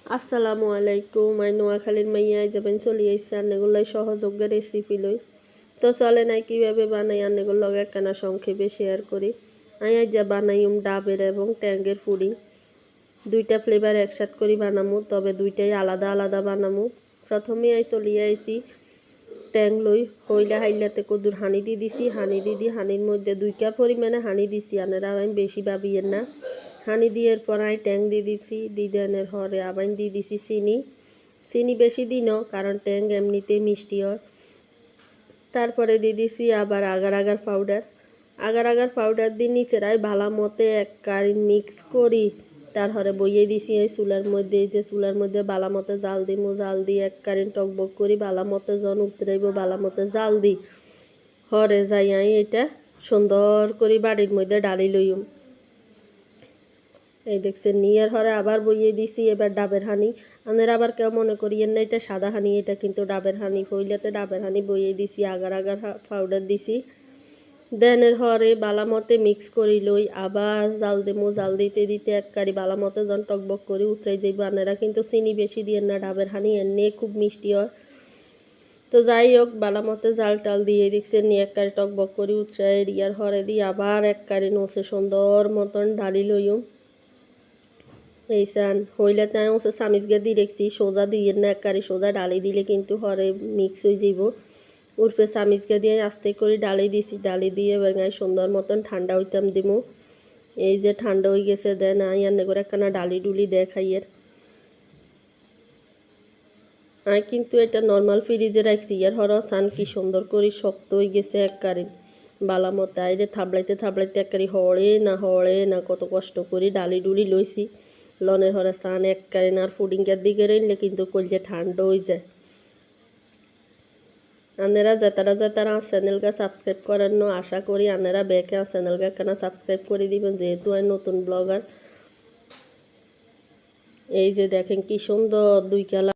আসসালামু আলাইকুম। আই নোয়াখালীর মাইয়া যাবেন চলে আইসি আন্নেগুলাই সহযোগ্য রেসিপি লই। তো চলে নাই কীভাবে বানাই আন্নেগুলো লগে একখানা সংক্ষেপে শেয়ার করি। আই যা বানাইম ডাবের এবং ট্যাঙ্গের পুডিং, দুইটা ফ্লেভার একসাথ করে বানামু, তবে দুইটাই আলাদা আলাদা বানামু। প্রথমে চলে আইসি ট্যাং লই, হইলা হাইলাতে কদুর হানি দিয়ে দিছি, হানি দিয়ে হানির মধ্যে 2 কাপ পরিমাণে হানি দিছি, আনারা আমি বেশি ভাবিয়েন না। হানি দিয়ের পর আমি ট্যাং দিয়ে দিছি, দিদানের হরে আবার দিয়ে দিছি চিনি বেশি দিন কারণ ট্যাং এমনিতেই মিষ্টি হয়। তারপরে দিয়ে দিছি আবার আগার আগার পাউডার দিয়ে নিচেরাই ভালো মতে এক কারি মিক্স করি। তারপরে বইয়ে দিছি এই চুলার মধ্যে, এই যে চুলার মধ্যে বালা মতো জাল দিমু, জাল দিয়ে এক কারি টকবক করি বালা মতো জন উতরাইব, বালা মতো জাল দিই হরে যাই আই এটা সুন্দর করে বাড়ির মধ্যে ডালি লইম। এই দেখছেন নিয়ার হরে আবার বইয়ে দিছি এবার ডাবের হানি। আনের আবার কেউ মনে করিয়েন না এটা সাদা হানি, এটা কিন্তু ডাবের হানি। হইলাতে ডাবের হানি বইয়ে দিছি, আগার পাউডার দিছি। দেনের হরে বালা মতে মিক্স করি লই, আবার জাল দেমু, জাল দিতে দিতে এক কারি বালা মতো যখন টকবক করে উতরাই যাইব। আনেরা কিন্তু চিনি বেশি দিয়েন না, ডাবের হানি এমনি খুব মিষ্টি হয়। তো যাই হোক বালা মতো জাল টাল দিয়ে দেখছেন নিয়ে এক কারি টকবক করে উতরাই ইয়ার হরে দিয়ে আবার এক কারি নসে সুন্দর মতন ডালি লইম। এই চান হইলে তাই ওসে চামিচ গিয়ে দিয়ে দেখছি, সোজা দিয়ে না এক কারি সোজা ডালি দিলে কিন্তু হরে মিক্স হয়ে যাব। উর্ফে চামিচ গিয়ে দিয়ে আস্তে করে ডালি দিছি, ডালি দিয়ে এবার গায়ে সুন্দর মতন ঠান্ডা হইতাম দিমু। এই যে ঠান্ডা হয়ে গেছে দেন আই আন্নে করে একখানা ডালি ডুলি দেখাইয়ের। আমি কিন্তু এটা নর্মাল ফ্রিজে রাখছি, ইয়ার হর চান কি সুন্দর করে শক্ত হয়ে গেছে এক কারি বালা মতো। আইরে থাবলাইতে এক কারি হড়ে না কত কষ্ট করে ডালি ডুলি লইছি। লনের হরে চান এক কারি না আর ফুডিংকার দিকে রইলে কিন্তু কলজে ঠান্ডা হয়ে যায়। আনেরা যাতারা চ্যানেলকে সাবস্ক্রাইব করেন না, আশা করি আনেরা বেকে চ্যানেলকে কেন সাবস্ক্রাইব করে দিবেন, যেহেতু আমি নতুন ব্লগার। এই যে দেখেন কি সুন্দর 2 কালার